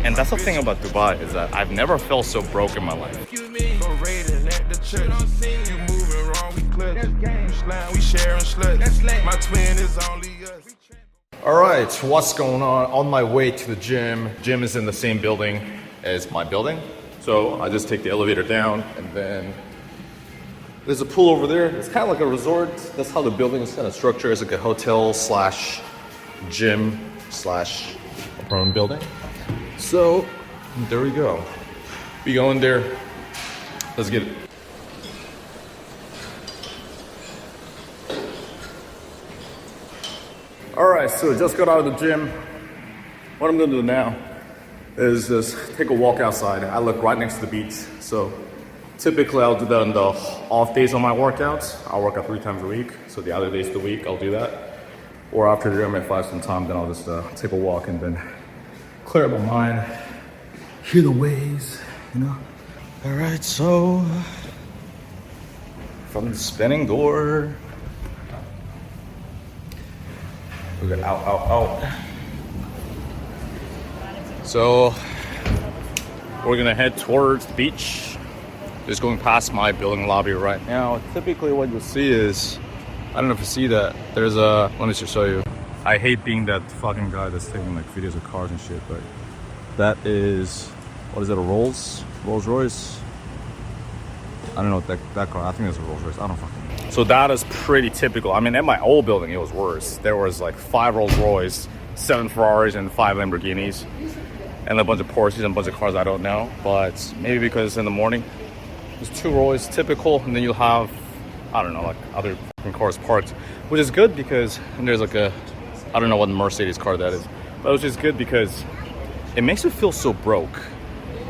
And that's the thing about Dubai is that I've never felt so broke in my life. Alright, what's going on? On my way to the gym. Gym is in the same building as my building. So I just take the elevator down and then there's a pool over there. It's kind of like a resort. That's how the building is kind of structured. It's like a hotel slash gym slash apartment building. So there we go. We go in there. Let's get it. Alright, so just got out of the gym. What I'm gonna do now is just take a walk outside. I live right next to the beach. So typically I'll do that on the off days on my workouts. I'll work out 3 times a week. So the other days of the week I'll do that. Or after the gym if I have some time, then I'll just take a walk and then clear up my mind. Hear the waves, you know? Alright, so from the spinning door. We got out. So we're gonna head towards the beach. Just going past my building lobby right now. Typically what you'll see is, I don't know if you see that, there's a, let me just show you. I hate being that fucking guy that's taking like videos of cars and shit, but that is, what is it, a Rolls Royce? I don't know what that car, I think it's a Rolls Royce, I don't fucking know. So that is pretty typical. I mean, at my old building, it was worse. There was like 5 Rolls Royce, 7 Ferraris, and 5 Lamborghinis, and a bunch of Porsches and a bunch of cars I don't know. But maybe because in the morning, there's 2 Rolls, typical, and then you'll have, I don't know, like other cars parked, which is good because there's like a, I don't know what Mercedes car that is, but it was just good because it makes you feel so broke.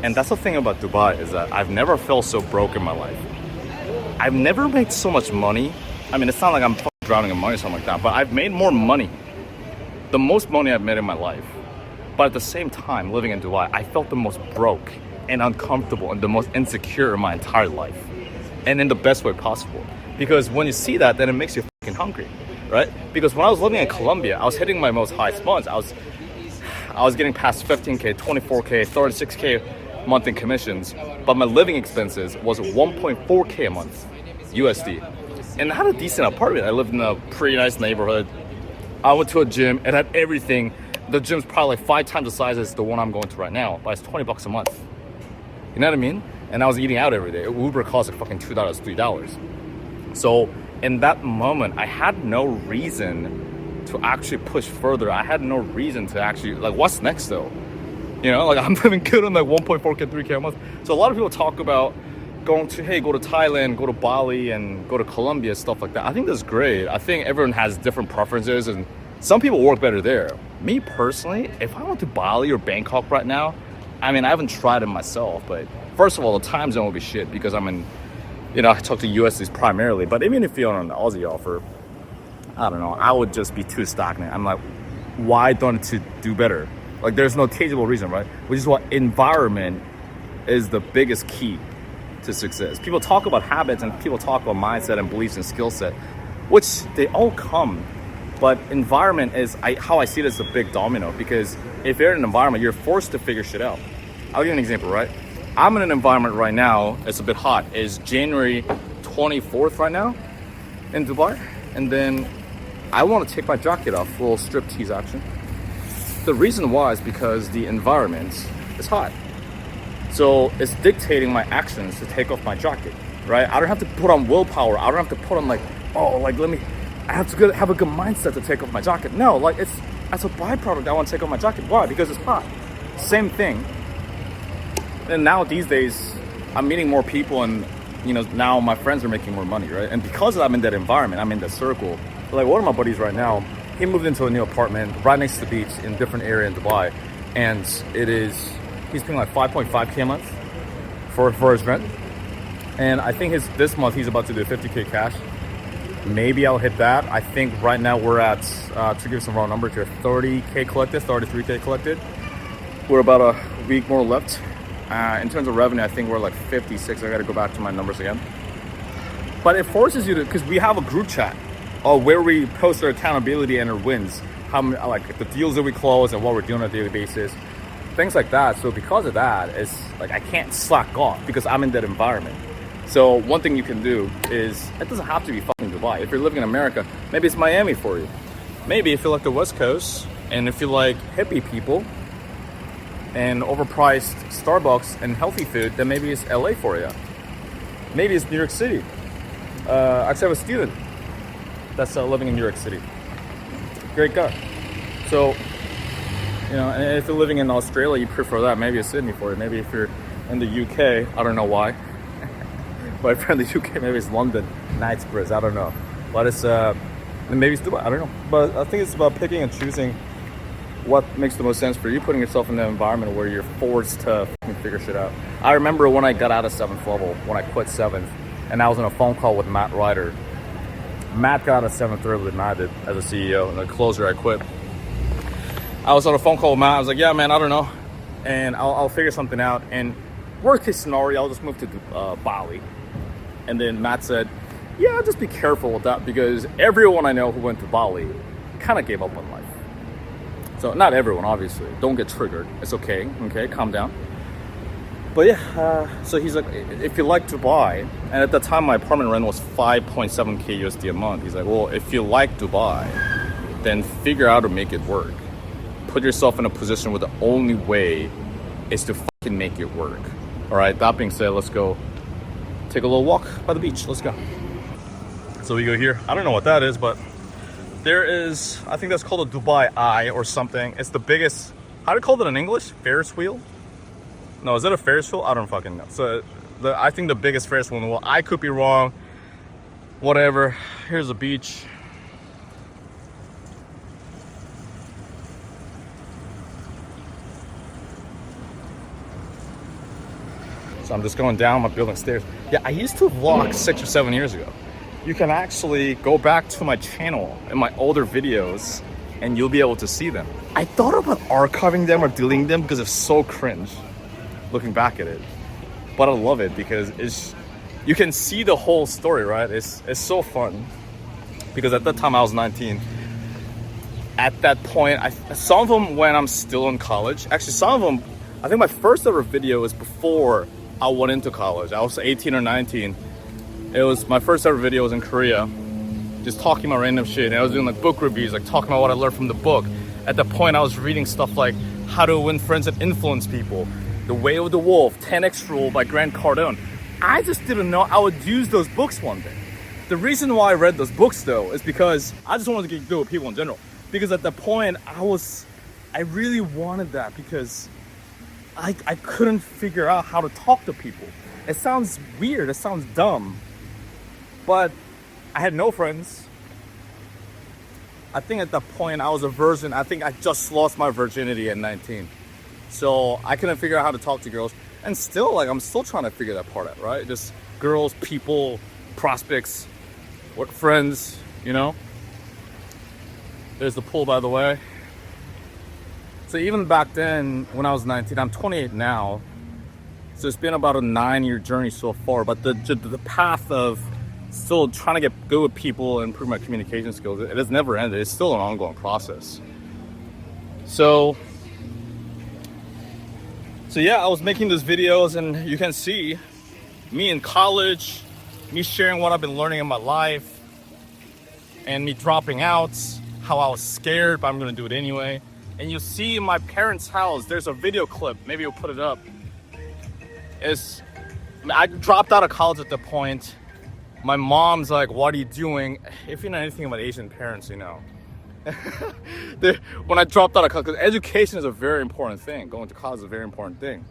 And that's the thing about Dubai is that I've never felt so broke in my life. I've never made so much money. I mean, it's not like I'm drowning in money or something like that, but I've made more money. The most money I've made in my life. But at the same time, living in Dubai, I felt the most broke and uncomfortable and the most insecure in my entire life. And in the best way possible. Because when you see that, then it makes you fucking hungry, right? Because when I was living in Colombia, I was hitting my most high spots. I was getting past 15K, 24K, 36K month in commissions, but my living expenses was 1.4K a month, USD. And I had a decent apartment. I lived in a pretty nice neighborhood. I went to a gym, it had everything. The gym's probably like 5 times the size as the one I'm going to right now, but it's $20 a month. You know what I mean? And I was eating out every day. Uber cost like fucking $2, $3. So in that moment, I had no reason to actually push further. I had no reason to actually, like, what's next though? You know, like I'm living good on like 1.4K, 3K a month. So a lot of people talk about going to, hey, go to Thailand, go to Bali, and go to Colombia, stuff like that. I think that's great. I think everyone has different preferences, and some people work better there. Me personally, if I went to Bali or Bangkok right now, I mean, I haven't tried it myself, but first of all, the time zone will be shit because I'm in, you know, I talk to USDs primarily, but even if you're on an Aussie offer, I don't know, I would just be too stagnant. I'm like, why don't you do better? Like, there's no tangible reason, right? Which is why environment is the biggest key to success. People talk about habits and people talk about mindset and beliefs and skill set, which they all come. But environment is, how I see it as a big domino, because if you're in an environment, you're forced to figure shit out. I'll give you an example, right? I'm in an environment right now, it's a bit hot. It's January 24th right now in Dubai. And then I want to take my jacket off, full strip tease action. The reason why is because the environment is hot. So it's dictating my actions to take off my jacket, right? I don't have to put on willpower. I don't have to put on like, oh, like I have to have a good mindset to take off my jacket. No, like it's as a byproduct, I want to take off my jacket. Why? Because it's hot. Same thing. And now these days, I'm meeting more people, and you know, now my friends are making more money, right? And because I'm in that environment, I'm in that circle. Like one of my buddies right now, he moved into a new apartment right next to the beach in a different area in Dubai, and he's paying like 5.5K a month for his rent. And I think this month he's about to do 50K cash. Maybe I'll hit that. I think right now we're at, to give some raw numbers here, 30K collected, 33K collected. We're about a week more left. In terms of revenue, I think we're like 56. I gotta go back to my numbers again. But it forces you to, because we have a group chat where we post our accountability and our wins, how like the deals that we close and what we're doing on a daily basis. things like that. So because of that, it's like I can't slack off because I'm in that environment. So one thing you can do is, it doesn't have to be fucking Dubai. If you're living in America, maybe it's Miami for you. Maybe if you like the West Coast, and if you like hippie people and overpriced Starbucks and healthy food, then maybe it's LA for you. Maybe it's New York City. Actually, I have a student that's living in New York City. Great guy. So, you know, and if you're living in Australia, you prefer that. Maybe it's Sydney for you. Maybe if you're in the UK, I don't know why. But if you're in the UK, maybe it's London, Knightsbridge, I don't know. But it's, maybe it's Dubai, I don't know. But I think it's about picking and choosing what makes the most sense for you, putting yourself in an environment where you're forced to figure shit out. I remember when I got out of 7th level, when I quit 7th, and I was on a phone call with Matt Ryder. Matt got out of 7th earlier than I did as a CEO, and the closer I quit. I was on a phone call with Matt. I was like, yeah, man, I don't know. And I'll figure something out. And worst case scenario, I'll just move to Bali. And then Matt said, yeah, just be careful with that because everyone I know who went to Bali kind of gave up on life. So not everyone, obviously. Don't get triggered. It's okay. Okay, calm down. But yeah, so he's like, if you like Dubai, and at the time my apartment rent was 5.7k USD a month. He's like, well, if you like Dubai, then figure out how to make it work. Put yourself in a position where the only way is to fucking make it work. All right, that being said, let's go take a little walk by the beach. Let's go. So we go here. I don't know what that is, but there is, I think that's called a Dubai Eye or something. It's the biggest, how do you call it in English? Ferris wheel? No, is that a Ferris wheel? I don't fucking know. So I think the biggest Ferris wheel in the world. I could be wrong. Whatever. Here's a beach. So I'm just going down my building stairs. Yeah, I used to vlog 6 or 7 years ago. You can actually go back to my channel and my older videos and you'll be able to see them. I thought about archiving them or deleting them because it's so cringe looking back at it. But I love it because it's, you can see the whole story, right? It's so fun. Because at that time I was 19. At that point, some of them when I'm still in college. Actually, some of them, I think my first ever video was before I went into college. I was 18 or 19. It was my first ever video was in Korea, just talking about random shit. And I was doing like book reviews, like talking about what I learned from the book. At that point, I was reading stuff like How to Win Friends and Influence People, The Way of the Wolf, 10X Rule by Grant Cardone. I just didn't know I would use those books one day. The reason why I read those books though is because I just wanted to get good with people in general. Because at that point, I really wanted that because I couldn't figure out how to talk to people. It sounds weird, it sounds dumb, but I had no friends. I think at that point I was a virgin. I think I just lost my virginity at 19. So I couldn't figure out how to talk to girls. And still, like, I'm still trying to figure that part out, right? Just girls, people, prospects, what friends, you know? There's the pool, by the way. So even back then, when I was 19, I'm 28 now. So it's been about a 9-year journey so far. But the path of still trying to get good with people and improve my communication skills, it has never ended. It's still an ongoing process. So yeah, I was making these videos and you can see me in college, me sharing what I've been learning in my life, and me dropping out, how I was scared, but I'm gonna do it anyway. And you see in my parents' house, there's a video clip, maybe we'll put it up. I dropped out of college at the point. My mom's like, what are you doing? If you know anything about Asian parents, you know. When I dropped out of college, because education is a very important thing. Going to college is a very important thing.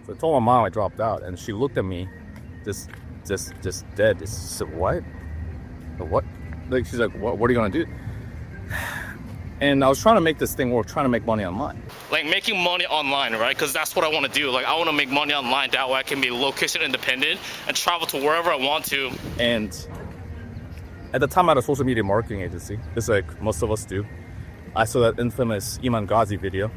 So I told my mom I dropped out, and she looked at me, just dead. She said, what? What? Like, she's like, what are you gonna do? And I was trying to make this thing work, trying to make money online. Like making money online, right? Because that's what I want to do. Like I want to make money online. That way I can be location independent and travel to wherever I want to. And at the time I had a social media marketing agency, just like most of us do. I saw that infamous Iman Ghazi video.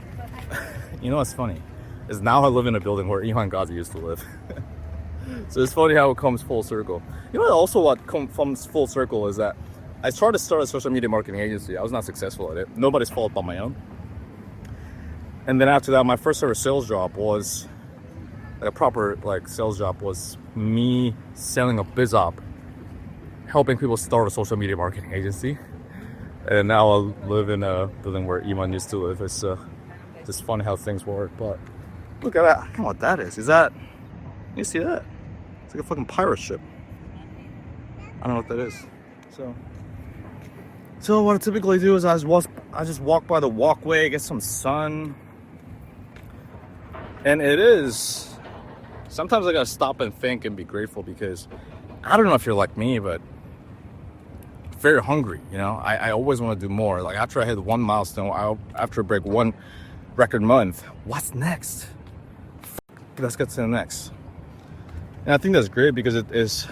You know what's funny? Is now I live in a building where Iman Ghazi used to live. So it's funny how it comes full circle. You know also what comes full circle is that I tried to start a social media marketing agency. I was not successful at it. Nobody's fault but my own. And I was trying to start a social media marketing agency. I was not successful at it. Nobody's fault but my own. And then after that, my first ever sales job was like a proper like sales job was me selling a biz op, helping people start a social media marketing agency. And now I live in a building where Iman used to live. It's just fun how things work. But look at that. I don't know what that is. Is that, you see that? It's like a fucking pirate ship. I don't know what that is. So what I typically do is I just walk by the walkway, get some sun. And it is, sometimes I gotta stop and think and be grateful because I don't know if you're like me, but very hungry, you know? I always want to do more. Like after I hit one milestone, after I break one record month, what's next? Let's get to the next. And I think that's great because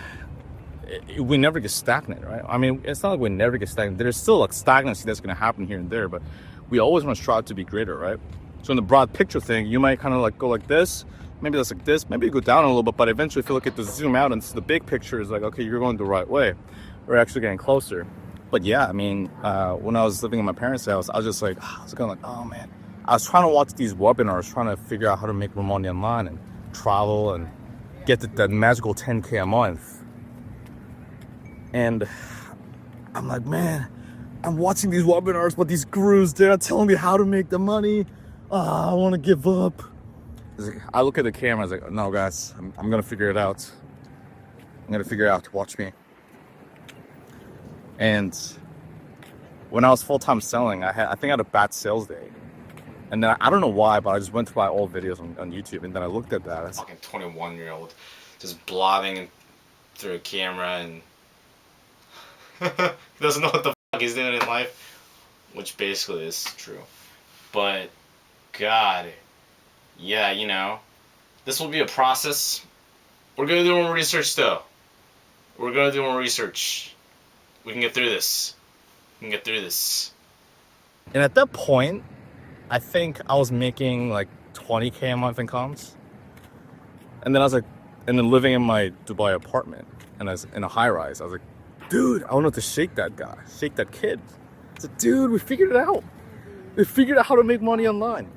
we never get stagnant, right? I mean, it's not like we never get stagnant. There's still like stagnancy that's going to happen here and there, but we always want to strive to be greater, right? So in the broad picture thing, you might kind of like go like this, maybe that's like this, maybe you go down a little bit, but eventually if you look at the zoom out and the big picture is like, okay, you're going the right way. We're actually getting closer. But yeah, I mean, when I was living in my parents' house, I was just like, oh man. I was trying to watch these webinars, trying to figure out how to make more money online and travel and get that magical 10K a month. And I'm like, man, I'm watching these webinars, but these gurus, they're not telling me how to make the money. I want to give up. I look at the camera, I was like, no guys, I'm going to figure it out. I'm going to figure it out. Watch me. And when I was full-time selling, I think I had a bad sales day. And then I don't know why, but I just went to my old videos on YouTube, and then I looked at that. I was fucking 21-year-old just blobbing through a camera and doesn't know what the fuck he's doing in life, which basically is true. But God, yeah, you know, this will be a process. We're gonna do more research though. We're gonna do more research. We can get through this. We can get through this. And at that point, I think I was making like 20K a month in comms. And then I was like, and then living in my Dubai apartment, and I was in a high rise. I was like, dude, I wanted to shake that guy, shake that kid. I said, dude, we figured it out. We figured out how to make money online.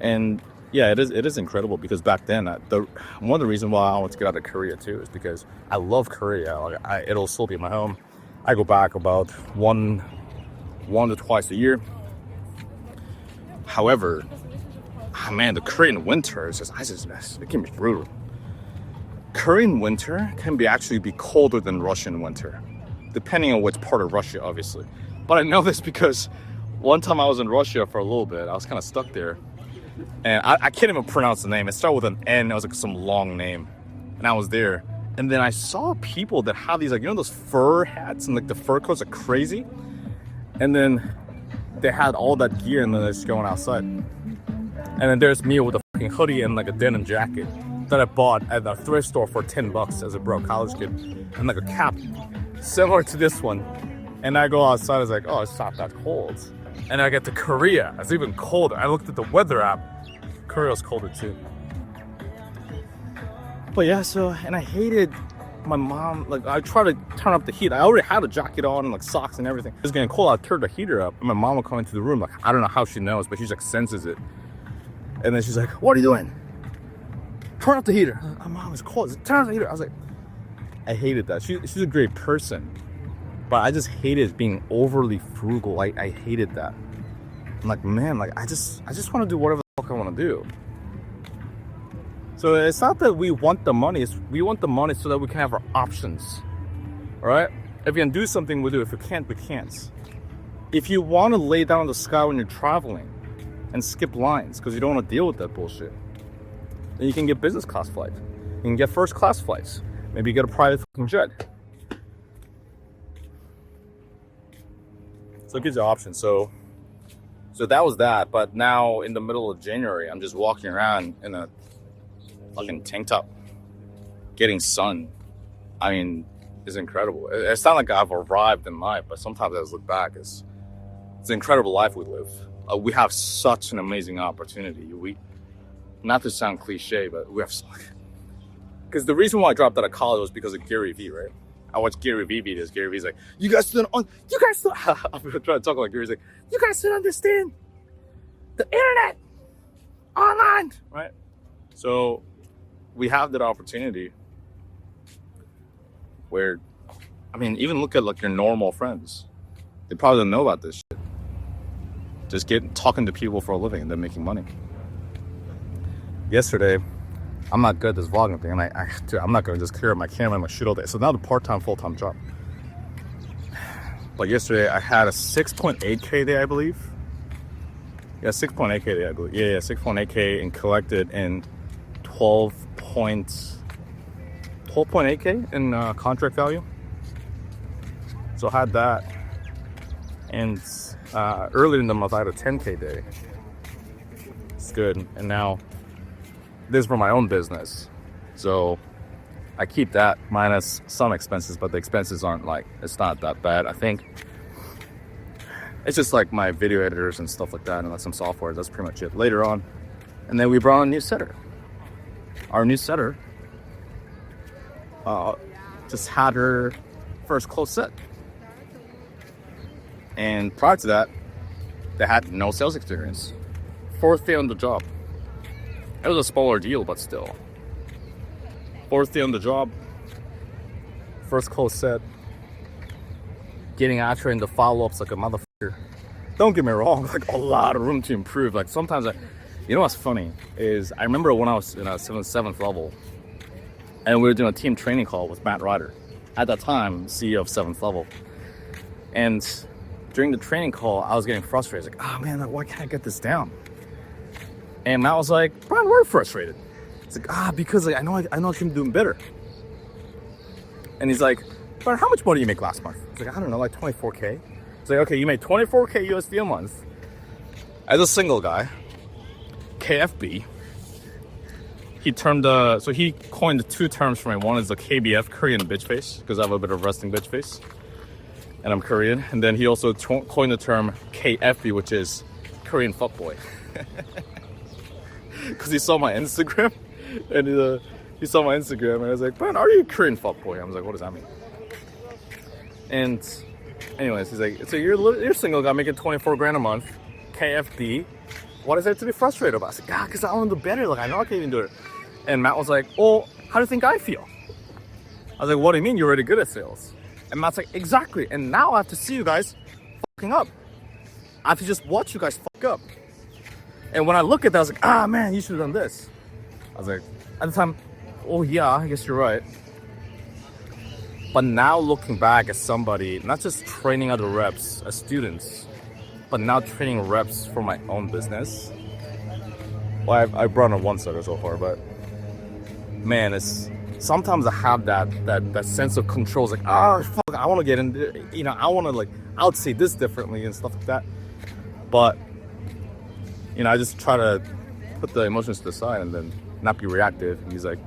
And yeah, it is incredible because back then, one of the reasons why I wanted to get out of Korea too is because I love Korea. Like it'll still be my home. I go back about one to twice a year. However, man, the Korean winter is just, it can be brutal. Korean winter can actually be colder than Russian winter, depending on which part of Russia, obviously. But I know this because one time I was in Russia for a little bit. I was kind of stuck there. And I can't even pronounce the name. It started with an N. It was like some long name. And I was there. And then I saw people that have these, like, you know, those fur hats and like the fur coats are crazy. And then they had all that gear and then they're just going outside. And then there's me with a fucking hoodie and like a denim jacket that I bought at a thrift store for $10 as a broke college kid. And like a cap similar to this one. And I go outside, I was like, oh, it's not that cold. And I get to Korea, it's even colder. I looked at the weather app, Korea's colder too. But yeah, so, and I hated my mom, like I tried to turn up the heat. I already had a jacket on and like socks and everything. It was getting cold, I turned the heater up and my mom would come into the room, like I don't know how she knows, but she like senses it. And then she's like, what are you doing? Turn up the heater. My mom is cold, turn up the heater. I was like, I hated that. She's a great person. But I just hated being overly frugal. I hated that. I'm like, man, like I just want to do whatever the fuck I want to do. So it's not that we want the money, it's we want the money so that we can have our options. Alright? If we can do something, we'll do. If we can't, we can't. If you want to lay down in the sky when you're traveling and skip lines because you don't want to deal with that bullshit, then you can get business class flights. You can get first class flights. Maybe you get a private fucking jet. So it gives you options. So that was that. But now in the middle of January, I'm just walking around in a fucking tank top, getting sun. I mean, it's incredible. It's not like I've arrived in life, but sometimes I just look back. It's an incredible life we live. We have such an amazing opportunity. Not to sound cliche, but we have. Because the reason why I dropped out of college was because of Gary Vee, right? I watch Gary Vee videos. Gary Vee's like, you guys don't, I'm trying to talk like Gary's like, you guys don't understand the internet, online, right? So we have that opportunity where, I mean, even look at like your normal friends. They probably don't know about this shit. Just talking to people for a living and then making money. Yesterday, I'm not good at this vlogging thing, and I'm not gonna just clear up my camera and my shit all day. So now the part-time, full-time job. But yesterday I had a 6.8K day, I believe. Yeah, 6.8K day, I believe. Yeah, 6.8K and collected in 12.8K in contract value. So I had that, and earlier in the month I had a 10K day. It's good, and now this is for my own business, so I keep that minus some expenses, but the expenses aren't like, it's not that bad. I think it's just like my video editors and stuff like that, and like some software. That's pretty much it. Later on, and then we brought on a new setter. Our new setter just had her first close set, and prior to that, they had no sales experience. Fourth day on the job. It was a smaller deal, but still. Fourth day on the job, first close set, getting after in the follow-ups like a motherfucker. Don't get me wrong, like a lot of room to improve. Like sometimes you know what's funny is I remember when I was in a seventh level, and we were doing a team training call with Matt Ryder, at that time CEO of 7th Level. And during the training call, I was getting frustrated. Like, oh man, why can't I get this down? And Matt was like, Brian, we're frustrated. It's like, because like, I know I can do better. And he's like, Brian, how much money did you make last month? It's like, I don't know, like 24K. It's like, okay, you made 24K USD a month as a single guy, KFB. He termed, so he coined two terms for me. One is the KBF, Korean bitch face, because I have a bit of resting bitch face, and I'm Korean. And then he also coined the term KFB, which is Korean fuckboy. Because he saw my Instagram, and he saw my Instagram, and I was like, "Man, are you a Korean fuckboy?" I was like, "What does that mean?" And anyways, he's like, "So you're a single guy making 24 grand a month, KFD. What is there to be frustrated about?" I was like, because I want to do better. Like I know I can even do it." And Matt was like, "Well, how do you think I feel?" I was like, "What do you mean? You're already good at sales?" And Matt's like, "Exactly. And now I have to see you guys fucking up. I have to just watch you guys fuck up." And when I look at that, I was like, man, you should have done this. I was like, at the time, oh yeah, I guess you're right. But now looking back at somebody, not just training other reps as students, but now training reps for my own business. Well, I've brought on one setter so far, but man, sometimes I have that sense of control. It's like, fuck, I want to get in, I want to I would say this differently and stuff like that. But I just try to put the emotions to the side and then not be reactive. And he's like,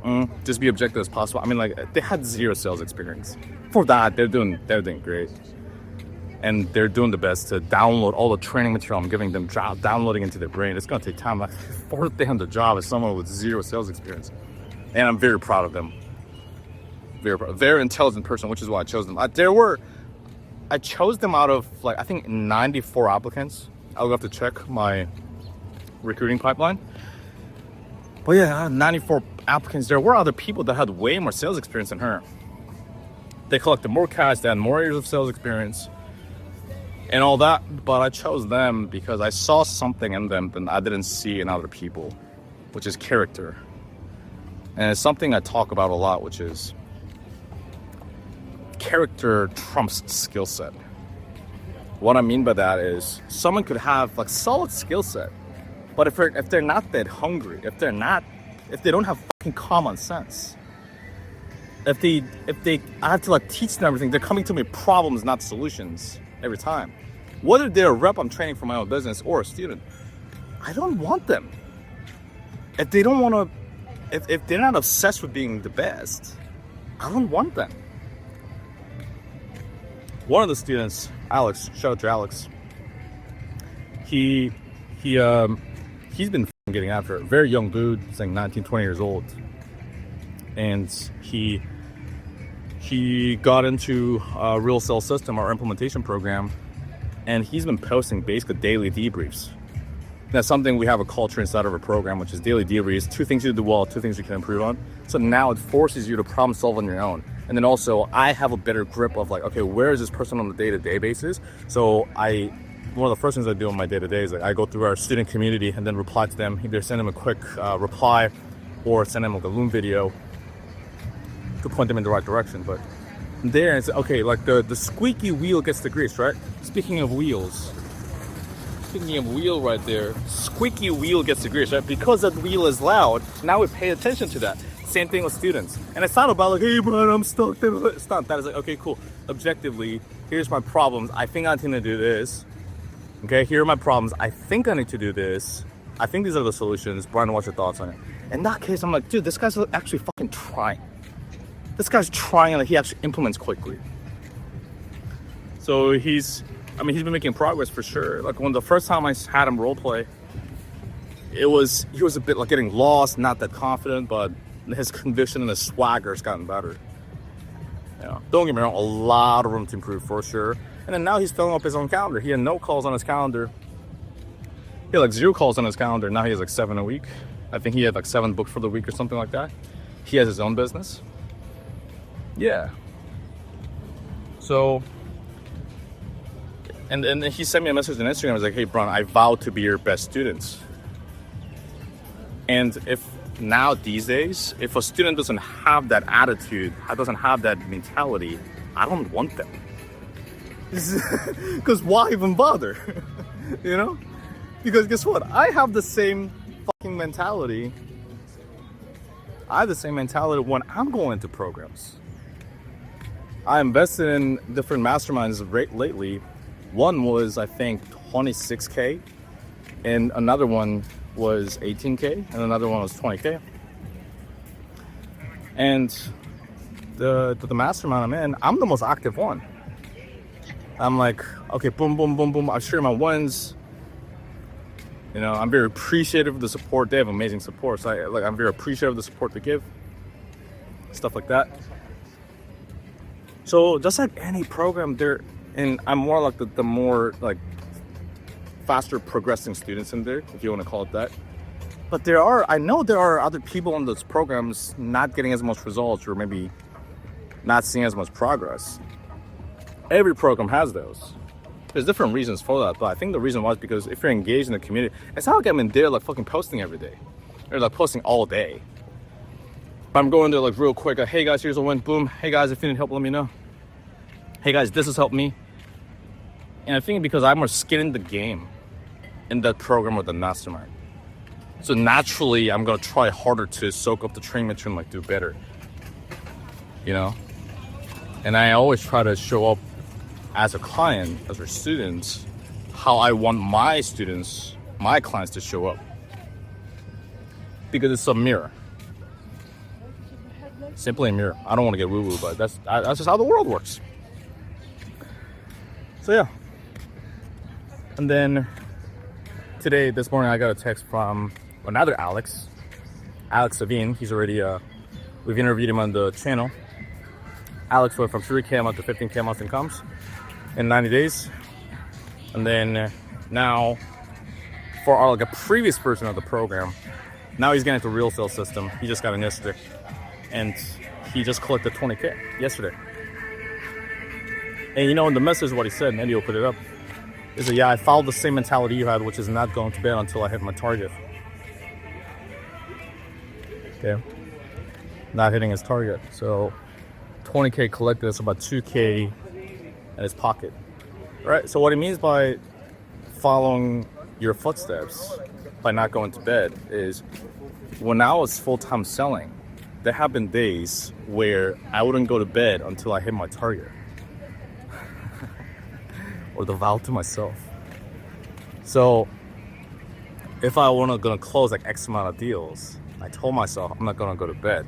just be objective as possible. I mean, they had zero sales experience. For that, they're doing great. And they're doing the best to download all the training material I'm giving them, downloading into their brain. It's going to take time. Like, fourth day on the job as someone with zero sales experience. And I'm very proud of them. Very intelligent person, which is why I chose them. I chose them out of, I think 94 applicants. I'll have to check my recruiting pipeline. But yeah, 94 applicants. There were other people that had way more sales experience than her. They collected more cash, they had more years of sales experience and all that, but I chose them because I saw something in them that I didn't see in other people, which is character. And it's something I talk about a lot, which is character trumps skill set. What I mean by that is someone could have solid skill set, but if they're not that hungry, if they don't have fucking common sense, I have to teach them everything. They're coming to me problems, not solutions, every time. Whether they're a rep I'm training for my own business or a student, I don't want them. If they don't want to, if they're not obsessed with being the best, I don't want them. One of the students, Alex, shout out to Alex. He's been getting after it. Very young dude, he's 19, 20 years old. And he he got into a real sales system, our implementation program, and he's been posting basically daily debriefs. That's something we have a culture inside of our program, which is daily debriefs, 2 things you do well, 2 things you can improve on. So now it forces you to problem solve on your own. And then also I have a better grip of like, okay, where is this person on a day-to-day basis? So one of the first things I do on my day-to-day is like I go through our student community and then reply to them, either send them a quick reply or send them like a Loom video to point them in the right direction. But there it's okay, like the squeaky wheel gets the grease, right? Speaking of wheel right there, squeaky wheel gets the grease, right? Because that wheel is loud, now we pay attention to that. Same thing with students. And it's not about like, hey bro, I'm stuck. It's not that. It's like, okay, cool. Objectively, here's my problems. I think I need to do this. Okay, here are my problems. I think I need to do this. I think these are the solutions. Brian, what's your thoughts on it? In that case, I'm like, dude, this guy's actually fucking trying. This guy's trying, like he actually implements quickly. So he's been making progress for sure. Like when the first time I had him role play, he was a bit like getting lost, not that confident, but his conviction and his swagger has gotten better. Yeah, don't get me wrong, a lot of room to improve for sure. And then now he's filling up his own calendar. He had no calls on his calendar. He had like 0 calls on his calendar. Now he has like 7 a week. I think he had like 7 booked for the week or something like that. He has his own business. Yeah. So, and he sent me a message on Instagram. I was like, hey, Bron, I vow to be your best students. And if now these days, if a student doesn't have that attitude, doesn't have that mentality, I don't want them. Because why even bother? You know? Because guess what? I have the same fucking mentality. I have the same mentality when I'm going into programs. I invested in different masterminds lately. One was, I think, 26K, and another one was 18K, and another one was 20K. And the mastermind I'm in, I'm the most active one. I'm like, okay, boom, boom, boom, boom. I share my wins. You know, I'm very appreciative of the support. They have amazing support. So I'm very appreciative of the support they give. Stuff like that. So just like any program, and I'm more like the more like faster progressing students in there, if you want to call it that. But I know there are other people in those programs not getting as much results or maybe not seeing as much progress. Every program has those. There's different reasons for that, but I think the reason was because if you're engaged in the community, it's not like I'm in there like fucking posting every day. Or like posting all day. But I'm going there like real quick, like, hey guys, here's a win, boom. Hey guys, if you need help, let me know. Hey guys, this has helped me. And I think because I'm more skin in the game in that program or the mastermind. So naturally, I'm gonna try harder to soak up the training material and like do better. You know? And I always try to show up as a client, as a student, how I want my students, my clients to show up. Because it's a mirror. Simply a mirror. I don't want to get woo-woo, but that's just how the world works. So yeah. And then this morning, I got a text from another Alex Savine. He's already, we've interviewed him on the channel. Alex went from 3K a month to 15K a month incomes in 90 days. And then now, for our, like a previous version of the program, now he's getting into real sales system. He just got in yesterday. And he just collected 20K yesterday. And you know, in the message, what he said, and Andy will put it up, is that, yeah, I followed the same mentality you had, which is not going to bed until I hit my target. Okay. Not hitting his target. So 20K collected is about 2K in his pocket. Right? So what he means by following your footsteps, by not going to bed, is when I was full-time selling, there have been days where I wouldn't go to bed until I hit my target. Or the vow to myself. So if I want to gonna close like X amount of deals, I told myself I'm not gonna go to bed.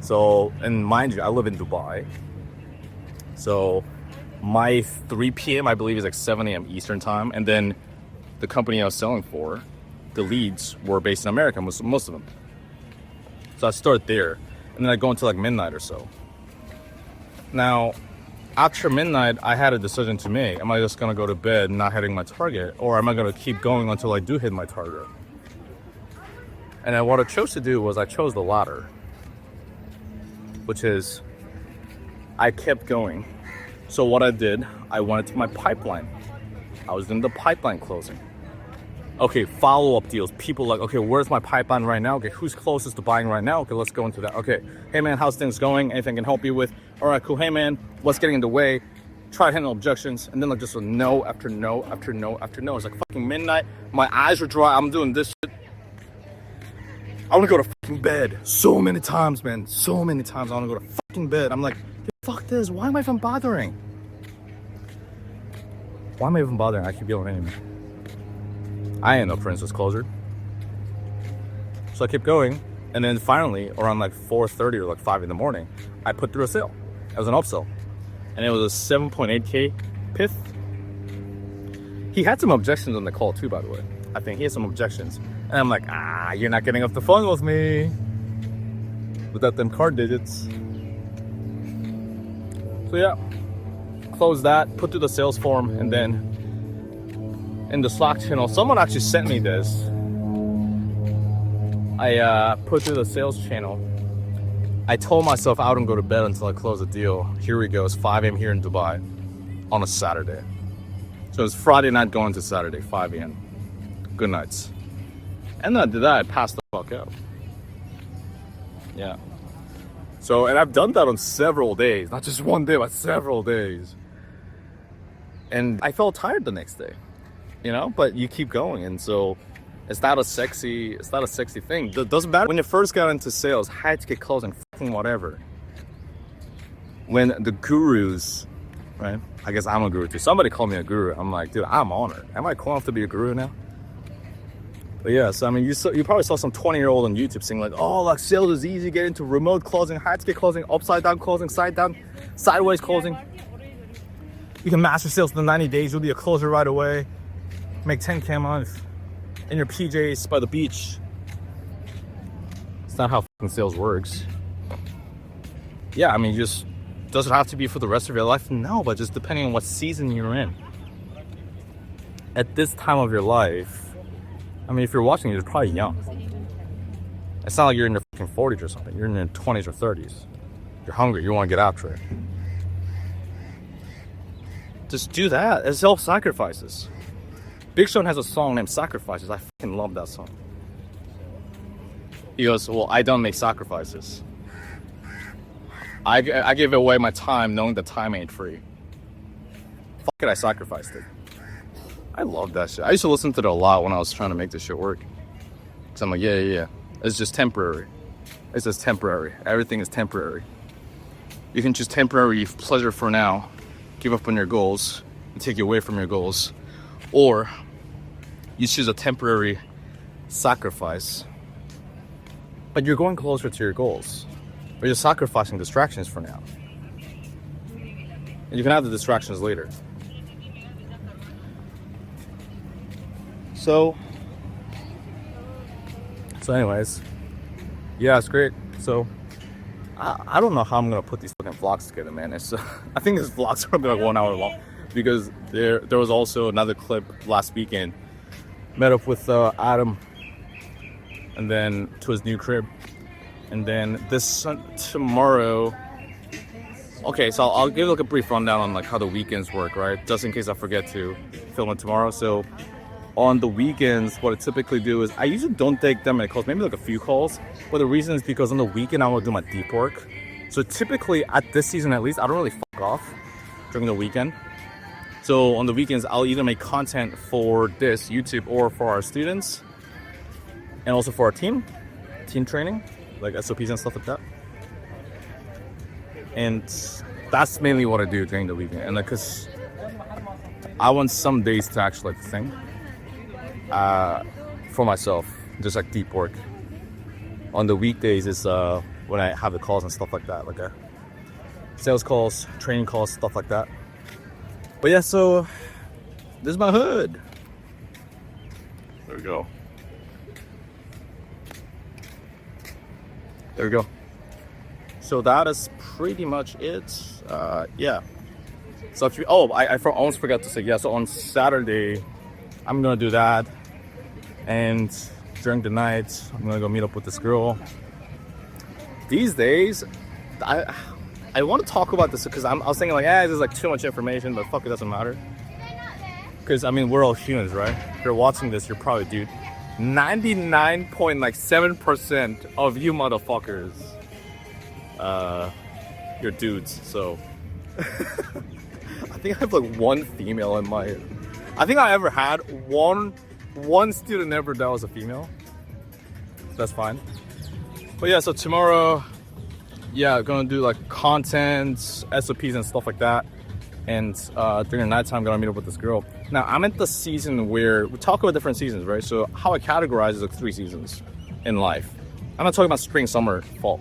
So, and mind you, I live in Dubai. So my 3 p.m. I believe is like 7 a.m. Eastern time. And then the company I was selling for, the leads were based in America, most of them. So I start there. And then I go until like midnight or so. Now, after midnight, I had a decision to make. Am I just gonna go to bed not hitting my target, or am I gonna keep going until I do hit my target? And then what I chose to do was I chose the latter, which is I kept going. So what I did, I went to my pipeline. I was in the pipeline closing. Okay, follow-up deals. People like, okay, where's my pipeline right now? Okay, who's closest to buying right now? Okay, let's go into that. Okay, hey man, how's things going? Anything I can help you with? All right, cool. Hey man, what's getting in the way? Try to handle objections. And then like just a no after no after no after no. It's like fucking midnight. My eyes are dry. I'm doing this shit. I want to go to fucking bed so many times, man. So many times I want to go to fucking bed. I'm like, fuck this. Why am I even bothering? Why am I even bothering? I keep yelling anyway. I ain't no princess closer. So I kept going, and then finally, around like 4:30 or like 5 in the morning, I put through a sale. It was an upsell, and it was a 7.8K pith. He had some objections on the call too, by the way. I think he had some objections, and I'm like, you're not getting off the phone with me without them card digits. So yeah, close that, put through the sales form, and then in the Slack channel, someone actually sent me this. I put through the sales channel. I told myself I wouldn't go to bed until I close the deal. Here we go. It's 5 a.m. here in Dubai on a Saturday. So it's Friday night going to Saturday, 5 a.m. Good nights. And then I did that. I passed the fuck out. Yeah. So, and I've done that on several days. Not just one day, but several days. And I felt tired the next day. You know, but you keep going, and so it's not a sexy thing. It doesn't matter when you first got into sales, high ticket closing, fucking whatever. When the gurus, right? I guess I'm a guru too. Somebody called me a guru. I'm like, dude, I'm honored. Am I cool enough to be a guru now? But yeah, so I mean, you probably saw some 20-year-old on YouTube saying like, oh, like sales is easy, get into remote closing, high ticket closing, upside down closing, side down, sideways closing. You can master sales in 90 days. You'll be a closer right away. Make 10K a month in your PJs by the beach. It's not how fucking sales works. Yeah, I mean, just does it have to be for the rest of your life? No, but just depending on what season you're in. At this time of your life, I mean, if you're watching, you're probably young. It's not like you're in your fucking 40s or something. You're in your 20s or 30s. You're hungry. You want to get after it. Just do that. It's self-sacrifices. Big Sean has a song named Sacrifices. I fucking love that song. He goes, well, I don't make sacrifices. I give away my time knowing that time ain't free. Fuck it, I sacrificed it. I love that shit. I used to listen to it a lot when I was trying to make this shit work. Cause I'm like, yeah. It's just temporary. It's just temporary. Everything is temporary. You can choose temporary pleasure for now, give up on your goals, and take you away from your goals. Or you choose a temporary sacrifice, but you're going closer to your goals. Or you're sacrificing distractions for now. And you can have the distractions later. So anyways, yeah, it's great. So I don't know how I'm gonna put these fucking vlogs together, man. It's I think this vlog's gonna be like 1 hour long. Because there was also another clip last weekend. Met up with Adam, and then to his new crib, and then tomorrow. Okay, so I'll give like a brief rundown on like how the weekends work, right? Just in case I forget to film it tomorrow. So on the weekends, what I typically do is I usually don't take that many calls, maybe like a few calls. But the reason is because on the weekend I will do my deep work. So typically at this season at least, I don't really fuck off during the weekend. So on the weekends, I'll either make content for this YouTube or for our students, and also for our team training, like SOPs and stuff like that. And that's mainly what I do during the weekend. And like, cause I want some days to actually like think for myself, just like deep work. On the weekdays is when I have the calls and stuff like that, like sales calls, training calls, stuff like that. But yeah, so this is my hood. There we go. So that is pretty much it. Yeah. So if you, I almost forgot to say, yeah, so on Saturday, I'm gonna do that. And during the night, I'm gonna go meet up with this girl. These days, I want to talk about this because I was thinking like, this is like too much information, but fuck, it doesn't matter. Because I mean, we're all humans, right? If you're watching this, you're probably, dude, 99.7% of you motherfuckers, you're dudes. So I think I have like one female in my. I think I ever had one student ever that was a female. So that's fine. But yeah, so tomorrow, yeah, gonna do like content, SOPs and stuff like that. And during the nighttime, gonna meet up with this girl. Now, I'm at the season where we talk about different seasons, right? So how I categorize is like 3 seasons in life. I'm not talking about spring, summer, fall.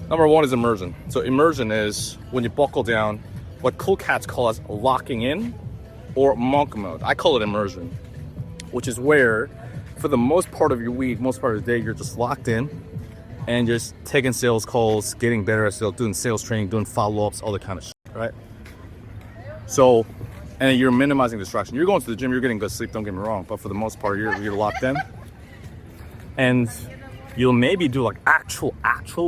Number 1 is immersion. So immersion is when you buckle down, what cool cats call as locking in or monk mode. I call it immersion, which is where for the most part of your week, most part of the day, you're just locked in and just taking sales calls, getting better at sales, doing sales training, doing follow-ups, all that kind of shit, right? So, and you're minimizing distraction. You're going to the gym, you're getting good sleep, don't get me wrong, but for the most part, you're locked in. And you'll maybe do like actual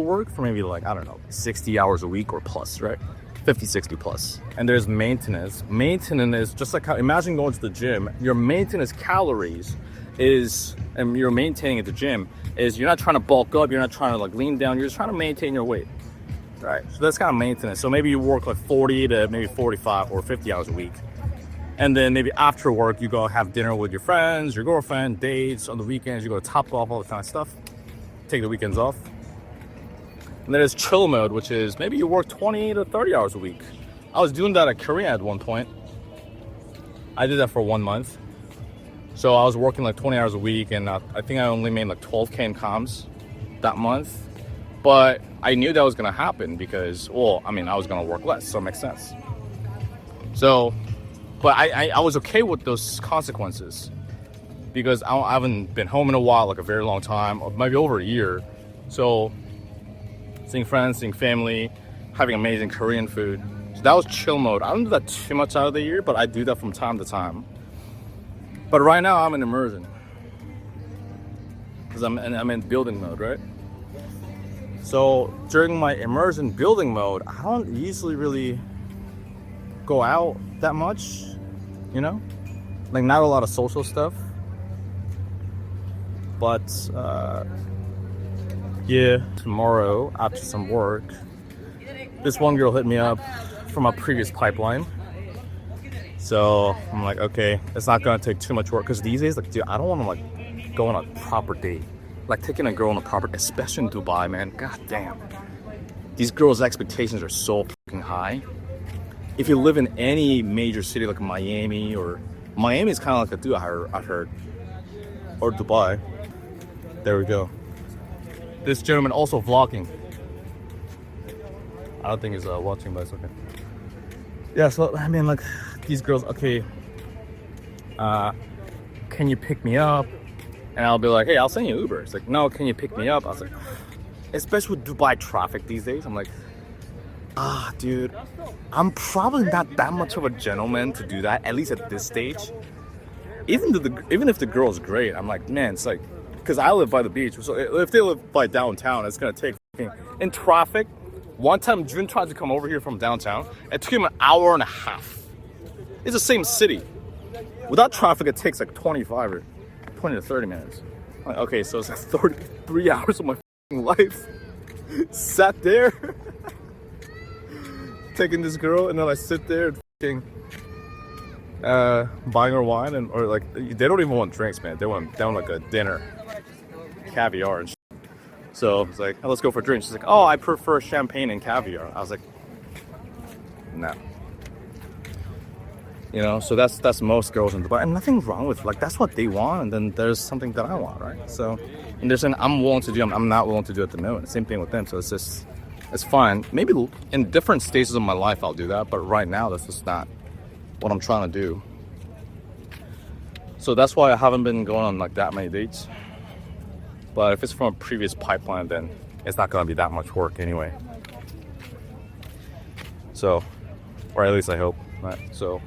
work for maybe like, I don't know, 60 hours a week or plus, right? 50, 60 plus. And there's maintenance. Maintenance is just like how, imagine going to the gym, your maintenance calories is, and you're maintaining at the gym, is you're not trying to bulk up, you're not trying to like lean down, you're just trying to maintain your weight. Right, so that's kind of maintenance. So maybe you work like 40 to maybe 45 or 50 hours a week. And then maybe after work, you go have dinner with your friends, your girlfriend, dates. On the weekends, you go to Top Golf, all that kind of stuff. Take the weekends off. And then there's chill mode, which is maybe you work 20 to 30 hours a week. I was doing that at Korea at one point. I did that for 1 month. So I was working like 20 hours a week, and I think I only made like 12K in comms that month. But I knew that was gonna happen because, well, I mean, I was gonna work less, so it makes sense. So, but I was okay with those consequences because I haven't been home in a while, like a very long time, or maybe over a year. So, seeing friends, seeing family, having amazing Korean food. So that was chill mode. I don't do that too much out of the year, but I do that from time to time. But right now I'm in immersion because I'm in building mode, right? So during my immersion building mode, I don't usually really go out that much, you know? Like not a lot of social stuff. But yeah, tomorrow after some work, this one girl hit me up from a previous pipeline. So I'm like, okay, it's not gonna take too much work. Cause these days, like, dude, I don't wanna like go on a proper date. Like taking a girl on a proper, especially in Dubai, man. God damn. These girls' expectations are so fucking high. If you live in any major city like Miami, or Miami is kind of like a dude, I've heard. Or Dubai. There we go. This gentleman also vlogging. I don't think he's watching, but it's okay. Yeah, so I mean, like, these girls, okay, can you pick me up? And I'll be like, hey, I'll send you Uber. It's like, no, can you pick me up? I was like, especially with Dubai traffic these days, I'm like, dude, I'm probably not that much of a gentleman to do that, at least at this stage. Even if the girl's great, I'm like, man, it's like, because I live by the beach, so if they live by downtown, it's gonna take in traffic. One time, June tried to come over here from downtown. It took him an hour and a half. It's the same city. Without traffic, it takes like 25 or 20 to 30 minutes. Like, okay, so it's like 33 hours of my life sat there taking this girl, and then I sit there and buying her wine, and or like they don't even want drinks, man. They want like a dinner, caviar and shit. So it's like, oh, let's go for drinks. She's like, oh, I prefer champagne and caviar. I was like, no. You know, so that's most girls in Dubai, and nothing wrong with, like, that's what they want, and then there's something that I want, right? So, and there's an I'm willing to do, I'm not willing to do at the moment. Same thing with them. So it's just, it's fine. Maybe in different stages of my life I'll do that, but right now that's just not what I'm trying to do. So that's why I haven't been going on like that many dates. But if it's from a previous pipeline, then it's not gonna be that much work anyway. So, or at least I hope. Right. So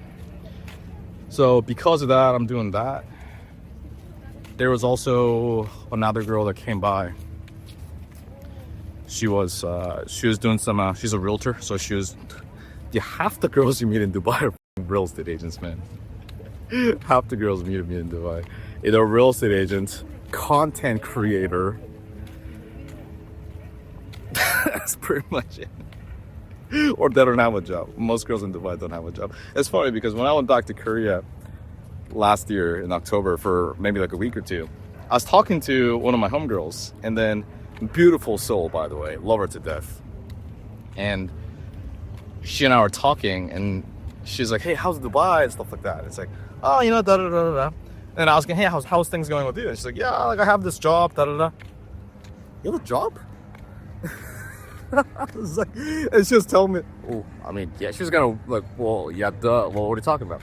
because of that, I'm doing that. There was also another girl that came by. She was doing some. She's a realtor, so she was. Yeah, half the girls you meet in Dubai are real estate agents, man. Half the girls meet me in Dubai. Either a real estate agent, content creator. That's pretty much it. Or they don't have a job. Most girls in Dubai don't have a job. It's funny because when I went back to Korea last year in October for maybe like a week or two, I was talking to one of my homegirls, and then beautiful soul, by the way, love her to death. And she and I were talking, and she's like, "Hey, how's Dubai?" and stuff like that. It's like, "Oh, you know, da da da da da." And I was like, "Hey, how's things going with you?" And she's like, "Yeah, like I have this job, da da da." You have a job? I was like, and she was telling me, "Oh, I mean, yeah." She was gonna like, "Well, yeah, duh. Well, what are you talking about?"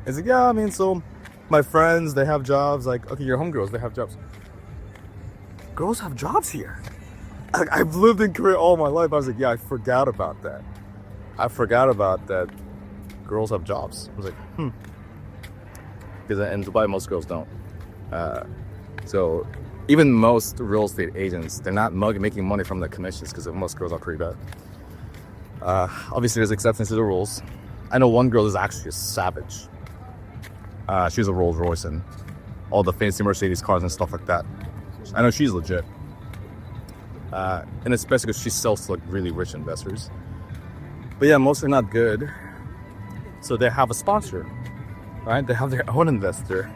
It's like, "Yeah, I mean, so my friends, they have jobs. Like, okay, your homegirls, they have jobs. Girls have jobs here. Like, I've lived in Korea all my life." I was like, "Yeah, I forgot about that. I forgot about that. Girls have jobs." I was like, because in Dubai, most girls don't. So even most real estate agents, they're not making money from the commissions because most girls are pretty bad. Obviously, there's exceptions to the rules. I know one girl is actually a savage. She's a Rolls Royce and all the fancy Mercedes cars and stuff like that. I know she's legit. And especially because she sells to like really rich investors. But yeah, most are not good. So they have a sponsor, right? They have their own investor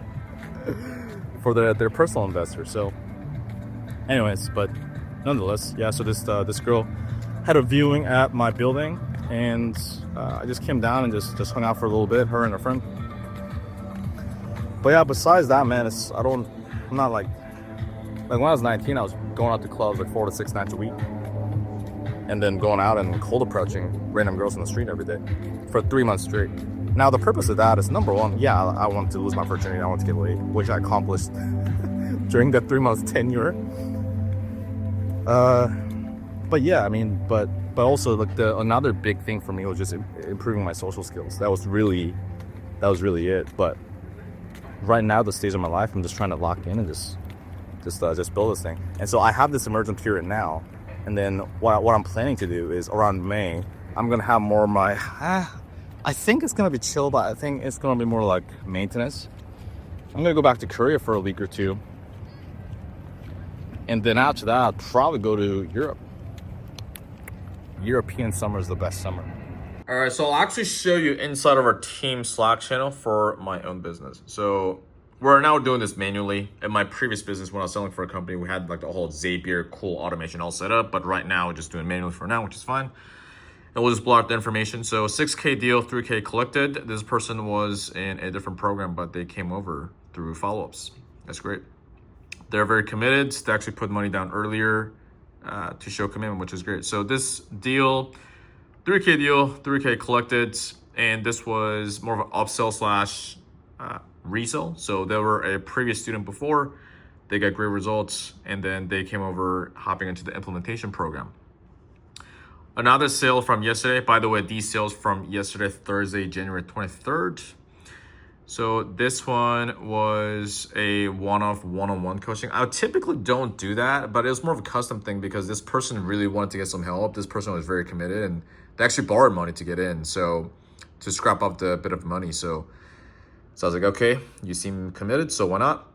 for their personal investor. So anyways, but nonetheless, yeah, so this girl had a viewing at my building, and I just came down and just hung out for a little bit, her and her friend. But yeah, besides that, man, I'm not like when I was 19, I was going out to clubs like 4 to 6 nights a week, and then going out and cold approaching random girls on the street every day for 3 months straight. Now, the purpose of that is, number one, yeah, I want to lose my virginity, I want to get laid, which I accomplished during that 3 months tenure. But yeah, I mean, but also like another big thing for me was just improving my social skills. That was really it. But right now, the stage of my life, I'm just trying to lock in and just build this thing. And so I have this emergent period now, and then what I'm planning to do is around May, I'm gonna have more of my. I think it's gonna be chill, but I think it's gonna be more like maintenance. I'm gonna go back to Korea for a week or two, and then after that, I'll probably go to Europe. European summer is the best summer. All right, so I'll actually show you inside of our team Slack channel for my own business. So we're now doing this manually. In my previous business, when I was selling for a company, we had like the whole Zapier cool automation all set up. But right now, we're just doing manually for now, which is fine. And we'll just block the information. So 6K deal, 3K collected. This person was in a different program, but they came over through follow-ups. That's great. They're very committed. They actually put money down earlier to show commitment, which is great. So this deal, 3K deal, 3K collected, and this was more of an upsell slash resell. So they were a previous student before, they got great results, and then they came over hopping into the implementation program. Another sale from yesterday, by the way, these sales from yesterday, Thursday, January 23rd. So this one was a one-off one-on-one coaching. I typically don't do that, but it was more of a custom thing because this person really wanted to get some help. This person was very committed, and they actually borrowed money to get in, so to scrap up the bit of money. So I was like, okay, you seem committed, so why not?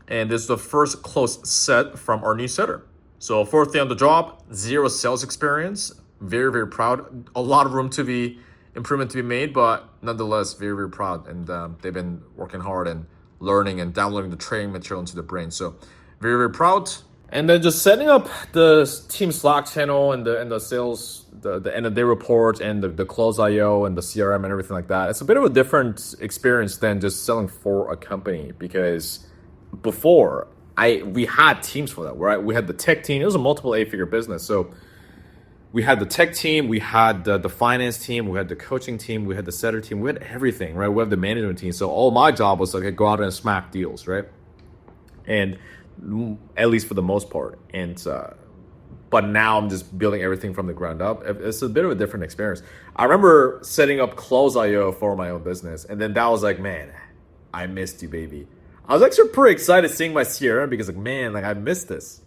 And this is the first close set from our new setter. So fourth day on the job, 0 sales experience. Very, very proud. A lot of room to be improvement to be made, but nonetheless, very, very proud. And they've been working hard and learning and downloading the training material into the brain. So very, very proud. And then just setting up the team Slack channel and the sales, the end of day report and the close IO and the CRM and everything like that. It's a bit of a different experience than just selling for a company, because before we had teams for that, right? We had the tech team. It was a multiple 8-figure business. So we had the tech team, we had the finance team, we had the coaching team, we had the setter team, we had everything, right? We had the management team. So all my job was like go out and smack deals, right? And at least for the most part. And but now I'm just building everything from the ground up. It's a bit of a different experience. I remember setting up Close.io for my own business, and then that was like, man, I missed you, baby. I was actually pretty excited seeing my CRM because like, man, like I missed this,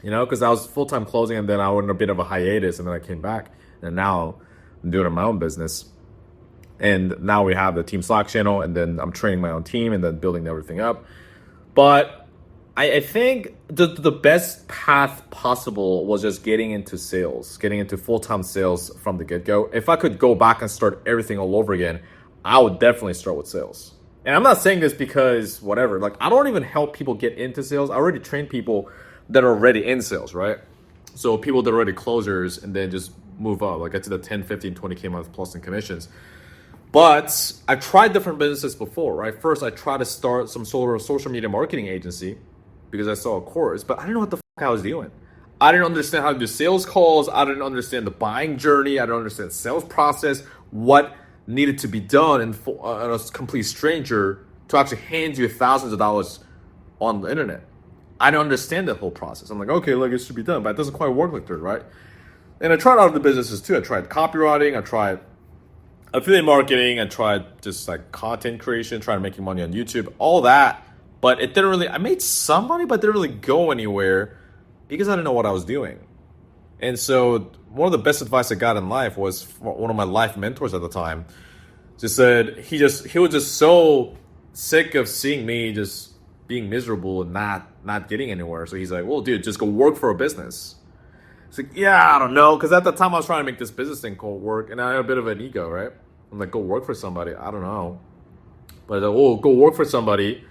because I was full-time closing and then I went on a bit of a hiatus and then I came back and now I'm doing my own business. And now we have the Team Slack channel and then I'm training my own team and then building everything up. But I think the best path possible was just getting into sales, getting into full-time sales from the get-go. If I could go back and start everything all over again, I would definitely start with sales. And I'm not saying this because whatever, like I don't even help people get into sales. I already train people that are already in sales, right? So people that are already closers and then just move up, like get to the 10, 15, 20K a month plus in commissions. But I've tried different businesses before, right? First, I tried to start some sort of social media marketing agency because I saw a course, but I didn't know what the fuck I was doing. I didn't understand how to do sales calls. I didn't understand the buying journey. I didn't understand the sales process, what needed to be done, and a complete stranger to actually hand you thousands of dollars on the internet. I don't understand that whole process. I'm like, okay, like it should be done, but it doesn't quite work like that, right? And I tried other businesses too. I tried copywriting. I tried affiliate marketing. I tried just like content creation, trying to making money on YouTube, all that. But it didn't really, I made some money, but it didn't really go anywhere because I didn't know what I was doing. And so one of the best advice I got in life was one of my life mentors at the time. Just said, he was just so sick of seeing me just being miserable and not getting anywhere. So he's like, well, dude, just go work for a business. It's like, yeah, I don't know. Because at the time I was trying to make this business thing called work. And I had a bit of an ego, right? I'm like, go work for somebody. I don't know. But go work for somebody.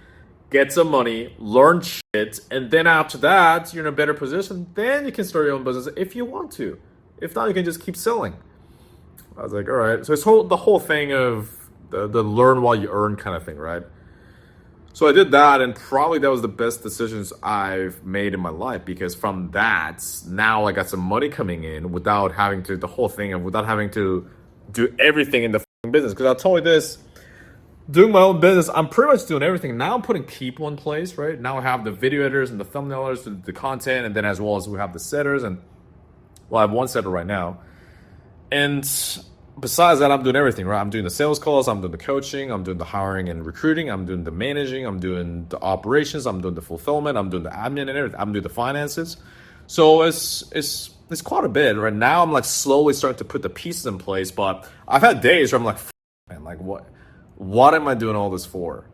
Get some money, learn shit, and then after that, you're in a better position. Then you can start your own business if you want to. If not, you can just keep selling. I was like, all right. So it's the whole thing of the learn while you earn kind of thing, right? So I did that, and probably that was the best decisions I've made in my life because from that, now I got some money coming in without having to do everything in the business. Because I'll tell you this. Doing my own business, I'm pretty much doing everything. Now I'm putting people in place, right? Now I have the video editors and the thumbnailers, the content, and then as well as we have the setters. And well, I have one setter right now. And besides that, I'm doing everything, right? I'm doing the sales calls, I'm doing the coaching, I'm doing the hiring and recruiting, I'm doing the managing, I'm doing the operations, I'm doing the fulfillment, I'm doing the admin and everything. I'm doing the finances. So it's quite a bit. Right now I'm like slowly starting to put the pieces in place, but I've had days where I'm like, man, like what am I doing all this for?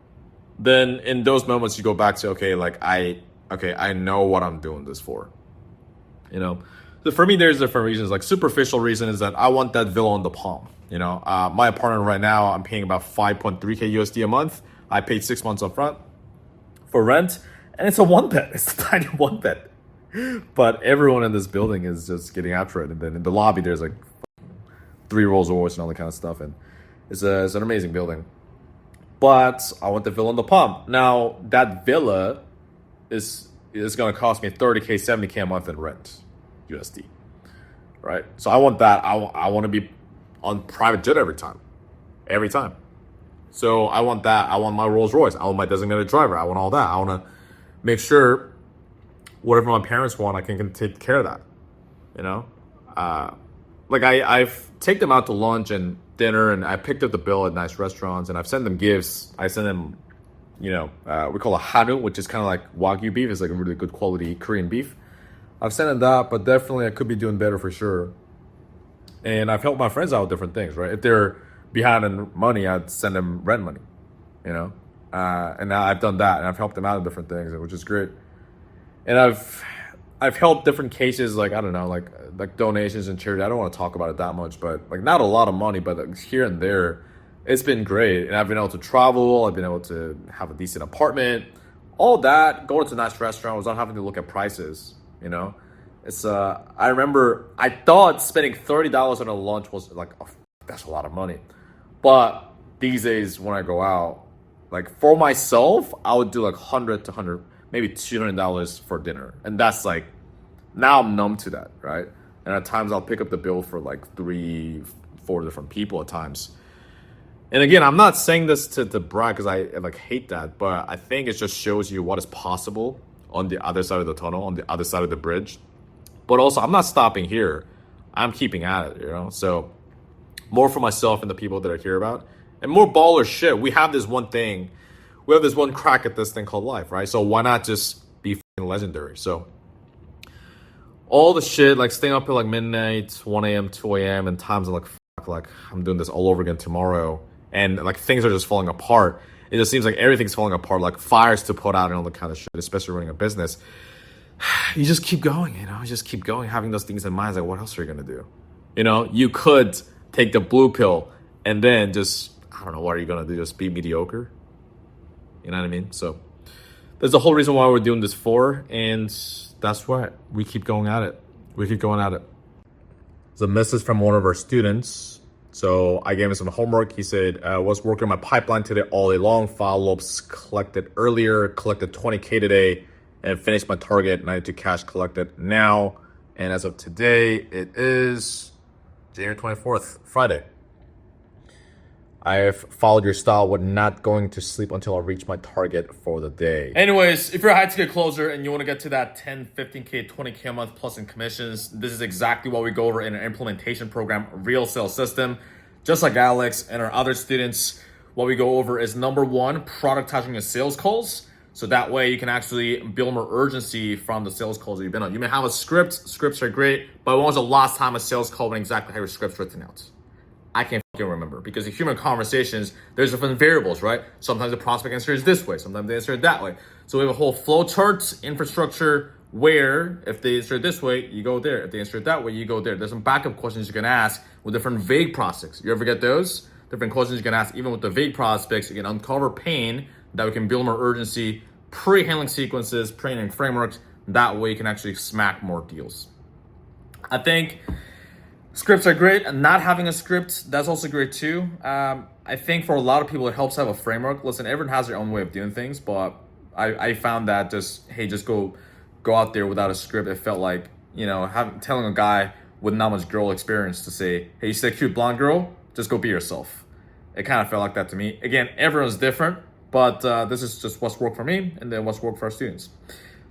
Then in those moments you go back to, I know what I'm doing this for. So for me, there's different reasons. Like superficial reason is that I want that villa on the Palm. My apartment right now, I'm paying about 5.3K USD a month. I paid 6 months up front for rent, and it's a one bed. It's a tiny one bed. But everyone in this building is just getting after it. And then in the lobby, there's like 3 Rolls Royce and all that kind of stuff. And it's an amazing building. But I want the villa on the Palm. Now, that villa is going to cost me 30K, 70K a month in rent, USD. Right? So I want that. I want to be on private jet every time. Every time. So I want that. I want my Rolls Royce. I want my designated driver. I want all that. I want to make sure whatever my parents want, I can take care of that. I've taken them out to lunch and dinner, and I picked up the bill at nice restaurants, and I've sent them gifts. I send them, we call it Hanu, which is kind of like Wagyu beef. It's like a really good quality Korean beef. I've sent them that, but definitely I could be doing better for sure. And I've helped my friends out with different things, right? If they're behind in money, I'd send them rent money, and now I've done that, and I've helped them out with different things, which is great. And I've helped different cases, like, I don't know, like donations and charity. I don't want to talk about it that much, but like not a lot of money, but like here and there, it's been great. And I've been able to travel. I've been able to have a decent apartment, all that, going to a nice restaurant without having to look at prices, It's, I remember, I thought spending $30 on a lunch was like, that's a lot of money. But these days when I go out, like for myself, I would do like $100 to $100, maybe $200 for dinner. And that's like, now I'm numb to that, right? And at times I'll pick up the bill for like 3-4 different people at times. And again, I'm not saying this to brag because I like hate that, but I think it just shows you what is possible on the other side of the tunnel, on the other side of the bridge. But also, I'm not stopping here. I'm keeping at it, you know? So more for myself and the people that I care about. And more baller shit. We have this one thing. We have this one crack at this thing called life, right? So why not just be fucking legendary? So all the shit, like staying up till like midnight, 1 a.m., 2 a.m., and times I'm like, fuck, like I'm doing this all over again tomorrow. And like things are just falling apart. It just seems like everything's falling apart, like fires to put out and all that kind of shit, especially running a business. You just keep going, you know, you just keep going, having those things in mind. It's like, what else are you going to do? You know, you could take the blue pill and then just, I don't know, what are you going to do? Just be mediocre? You know what I mean? So there's the whole reason why we're doing this for, and that's why we keep going at it. We keep going at it. It's a message from one of our students. So I gave him some homework. He said, was working on my pipeline today all day long. Follow-ups collected earlier, collected 20K today, and finished my target. 92 cash collected now. And as of today, it is January 24th, Friday. I have followed your style with not going to sleep until I reach my target for the day. Anyways, if you're a high ticket closer and you want to get to that 10, 15K, 20K a month plus in commissions, this is exactly what we go over in our implementation program, Real Sales System. Just like Alex and our other students, what we go over is number one, productizing your sales calls. So that way you can actually build more urgency from the sales calls that you've been on. You may have a script, scripts are great, but when was the last time a sales call went exactly how your script's written out? I can't remember, because in human conversations, there's different variables, right? Sometimes the prospect answers this way, sometimes they answer it that way. So we have a whole flow chart infrastructure where if they answer it this way, you go there. If they answer it that way, you go there. There's some backup questions you can ask with different vague prospects. You ever get those? Different questions you can ask even with the vague prospects. You can uncover pain that we can build more urgency, pre-handling sequences, pre-handling frameworks. That way you can actually smack more deals. I think scripts are great, and not having a script, that's also great too. I think for a lot of people, it helps have a framework. Listen, everyone has their own way of doing things, but I found that just go out there without a script. It felt like, you know, telling a guy with not much girl experience to say, hey, you see a cute blonde girl? Just go be yourself. It kind of felt like that to me. Again, everyone's different, but this is just what's worked for me and then what's worked for our students.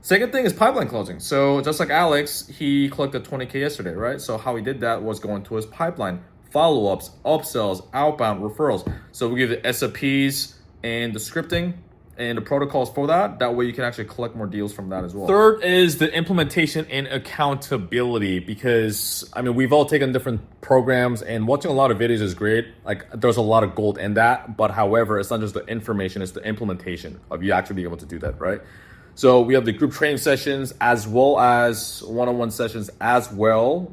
Second thing is pipeline closing. So just like Alex, he collected 20K yesterday, right? So how he did that was going to his pipeline, follow-ups, upsells, outbound, referrals. So we give the SOPs and the scripting and the protocols for that. That way you can actually collect more deals from that as well. Third is the implementation and accountability, because I mean, we've all taken different programs, and watching a lot of videos is great. Like there's a lot of gold in that, but however, it's not just the information, it's the implementation of you actually being able to do that, right? So we have the group training sessions as well as one-on-one sessions as well,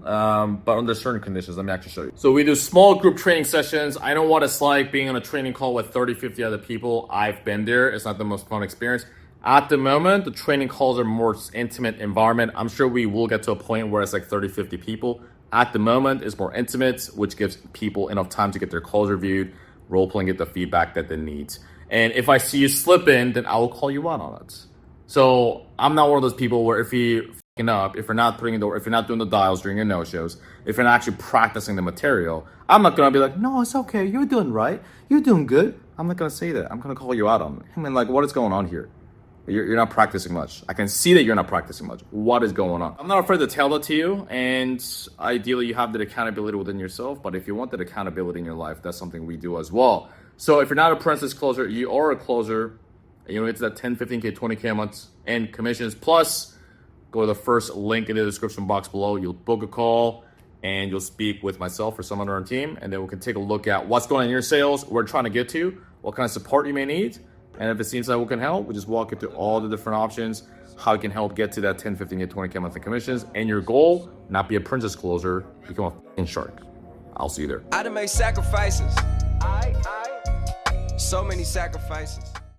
but under certain conditions. Let me actually show you. So we do small group training sessions. I know what it's like being on a training call with 30, 50 other people. I've been there. It's not the most fun experience. At the moment, the training calls are more intimate environment. I'm sure we will get to a point where it's like 30, 50 people. At the moment, it's more intimate, which gives people enough time to get their calls reviewed, role-playing, get the feedback that they need. And if I see you slip in, then I will call you out on it. So I'm not one of those people where if you're fucking up, if you're not putting in the, if you're not doing the dials during your no-shows, if you're not actually practicing the material, I'm not gonna be like, no, it's okay, you're doing right, you're doing good. I'm not gonna say that. I'm gonna call you out on it. I mean, like, what is going on here? You're not practicing much. I can see that you're not practicing much. What is going on? I'm not afraid to tell that to you, and ideally you have that accountability within yourself, but if you want that accountability in your life, that's something we do as well. So if you're not a apprentice closer, you are a closer, you know, it's that 10, 15K, 20K a month and commissions. Plus, go to the first link in the description box below. You'll book a call and you'll speak with myself or someone on our team. And then we can take a look at what's going on in your sales, where we're trying to get to, what kind of support you may need. And if it seems like we can help, we just walk you through all the different options, how we can help get to that 10, 15K, 20K a month in commissions. And your goal, not be a princess closer, become a f***ing shark. I'll see you there. I done made sacrifices. So many sacrifices.